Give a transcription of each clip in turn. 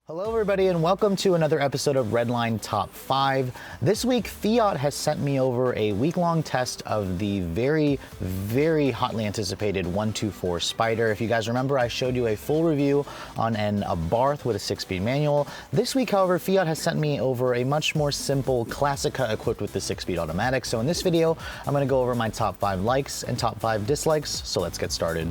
Hello everybody and welcome to another episode of Redline Top 5. This week Fiat has sent me over a week-long test of the very hotly anticipated 124 Spider. If you guys remember, I showed you a full review on an Abarth with a 6-speed manual. This week, however, Fiat has sent me over a much more simple Classica equipped with the 6-speed automatic. So in this video, I'm going to go over my top 5 likes and top 5 dislikes. So let's get started.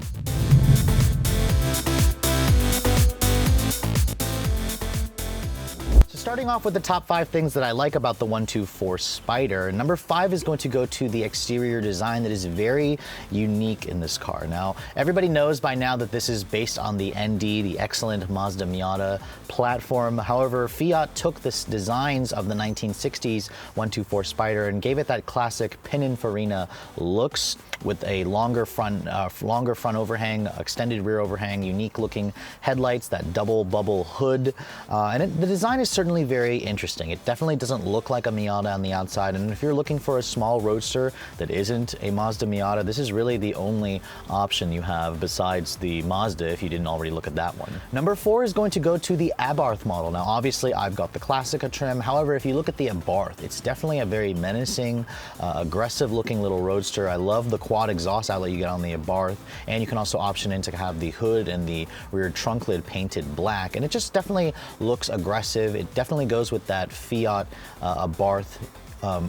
Starting off with the top 5 things that I like about the 124 Spider, number 5 is going to go to the exterior design that is very unique in this car. Now, everybody knows by now that this is based on the ND, the excellent Mazda Miata platform. However, Fiat took the designs of the 1960s 124 Spider and gave it that classic Pininfarina looks with a longer front overhang, extended rear overhang, unique looking headlights, that double bubble hood, the design is certainly very interesting. It definitely doesn't look like a Miata on the outside, and if you're looking for a small roadster that isn't a Mazda Miata, this is really the only option you have besides the Mazda if you didn't already look at that one. Number 4 is going to go to the Abarth model. Now obviously I've got the Classica trim, however if you look at the Abarth, it's definitely a very menacing, aggressive looking little roadster. I love the quad exhaust outlet you get on the Abarth, and you can also option in to have the hood and the rear trunk lid painted black, and it just definitely looks aggressive. It definitely goes with that Fiat Abarth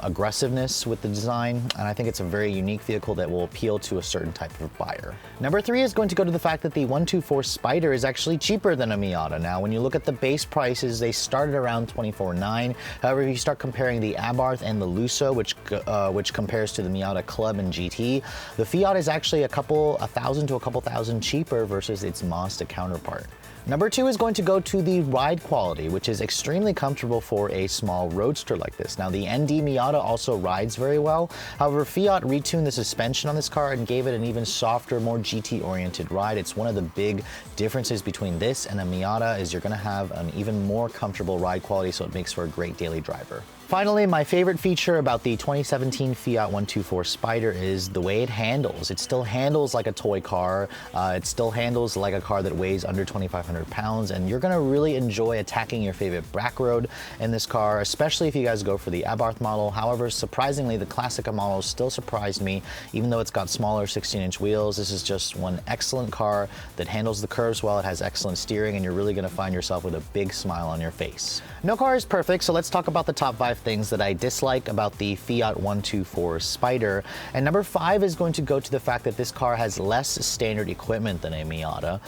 aggressiveness with the design, and I think it's a very unique vehicle that will appeal to a certain type of buyer. Number 3 is going to go to the fact that the 124 Spider is actually cheaper than a Miata. Now, when you look at the base prices, they started around $24,900. However, if you start comparing the Abarth and the Lusso, which compares to the Miata Club and GT, the Fiat is actually a thousand to a couple thousand cheaper versus its Mazda counterpart. Number 2 is going to go to the ride quality, which is extremely comfortable for a small roadster like this. Now, the ND Miata also rides very well. However, Fiat retuned the suspension on this car and gave it an even softer, more GT-oriented ride. It's one of the big differences between this and a Miata is you're going to have an even more comfortable ride quality, so it makes for a great daily driver. Finally, my favorite feature about the 2017 Fiat 124 Spider is the way it handles. It still handles like a toy car. It still handles like a car that weighs under 2,500 pounds, and you're gonna really enjoy attacking your favorite back road in this car, especially if you guys go for the Abarth model. However, surprisingly, the Classica model still surprised me, even though it's got smaller 16-inch wheels. This is just one excellent car that handles the curves well. It has excellent steering, and you're really gonna find yourself with a big smile on your face. No car is perfect, so let's talk about the top 5 things that I dislike about the Fiat 124 Spider. And number 5 is going to go to the fact that this car has less standard equipment than a Miata,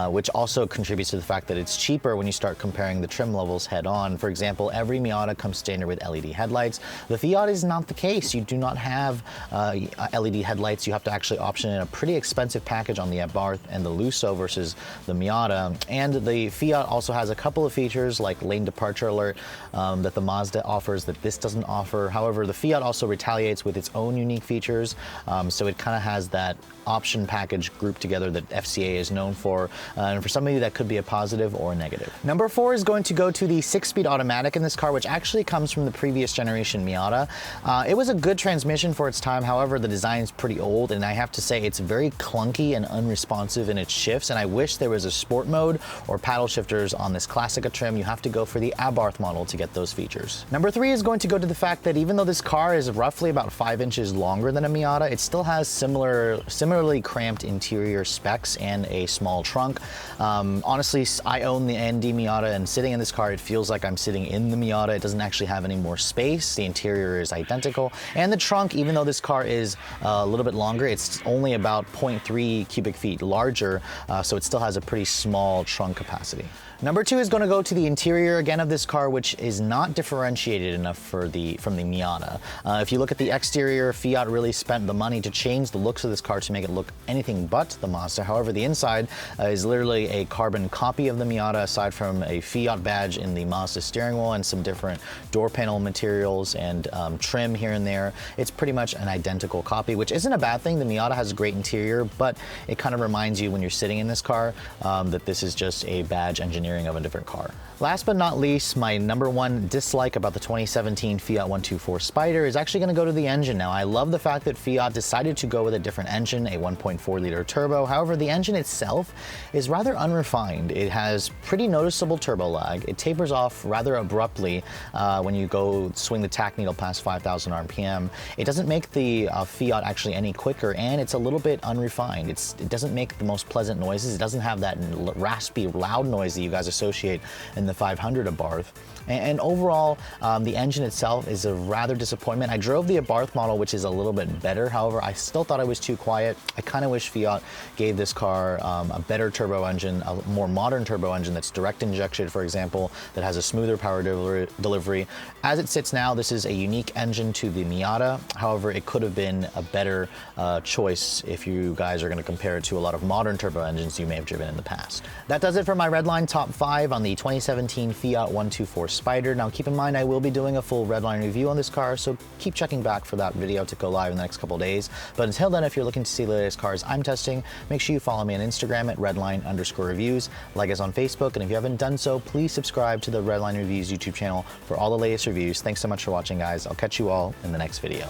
which also contributes to the fact that it's cheaper when you start comparing the trim levels head on. For example, every Miata comes standard with LED headlights. The Fiat is not the case. You do not have LED headlights. You have to actually option in a pretty expensive package on the Abarth and the Lusso versus the Miata. And the Fiat also has a couple of features like lane departure alert that the Mazda offers that this doesn't offer. However, the Fiat also retaliates with its own unique features, so it kind of has that option package grouped together that FCA is known for, and for some of you that could be a positive or a negative. Number 4 is going to go to the 6-speed automatic in this car, which actually comes from the previous generation Miata. It was a good transmission for its time. However, the design is pretty old, and I have to say it's very clunky and unresponsive in its shifts, and I wish there was a sport mode or paddle shifters on this Classica trim. You have to go for the Abarth model to get those features. Number 3 is going to go to the fact that even though this car is roughly about 5 inches longer than a Miata, it still has similarly cramped interior specs and a small trunk. Honestly, I own the ND Miata, and sitting in this car, it feels like I'm sitting in the Miata. It doesn't actually have any more space. The interior is identical, and the trunk, even though this car is a little bit longer, it's only about 0.3 cubic feet larger, so it still has a pretty small trunk capacity. Number 2 is going to go to the interior again of this car, which is not differentiated enough from the Miata. If you look at the exterior, Fiat really spent the money to change the looks of this car to make it look anything but the Mazda. However, the inside is literally a carbon copy of the Miata, aside from a Fiat badge in the Mazda steering wheel and some different door panel materials and trim here and there. It's pretty much an identical copy, which isn't a bad thing. The Miata has a great interior, but it kind of reminds you when you're sitting in this car that this is just a badge engineering of a different car. Last but not least, case, my number one dislike about the 2017 Fiat 124 Spider is actually going to go to the engine. Now, I love the fact that Fiat decided to go with a different engine, a 1.4-liter turbo. However, the engine itself is rather unrefined. It has pretty noticeable turbo lag. It tapers off rather abruptly when you go swing the tach needle past 5,000 RPM. It doesn't make the Fiat actually any quicker, and it's a little bit unrefined. It doesn't make the most pleasant noises. It doesn't have that raspy, loud noise that you guys associate in the 500 Abarth. And overall, the engine itself is a rather disappointment. I drove the Abarth model, which is a little bit better. However, I still thought it was too quiet. I kind of wish Fiat gave this car a better turbo engine, a more modern turbo engine that's direct injection, for example, that has a smoother power delivery. As it sits now, this is a unique engine to the Miata. However, it could have been a better choice if you guys are going to compare it to a lot of modern turbo engines you may have driven in the past. That does it for my Redline top 5 on the 2017 Fiat 124 Spider. Now keep in mind, I will be doing a full Redline review on this car, so keep checking back for that video to go live in the next couple days. But until then, if you're looking to see the latest cars I'm testing, make sure you follow me on Instagram at Redline_reviews, like us on Facebook, and if you haven't done so, please subscribe to the Redline Reviews YouTube channel for all the latest reviews. Thanks so much for watching, guys. I'll catch you all in the next video.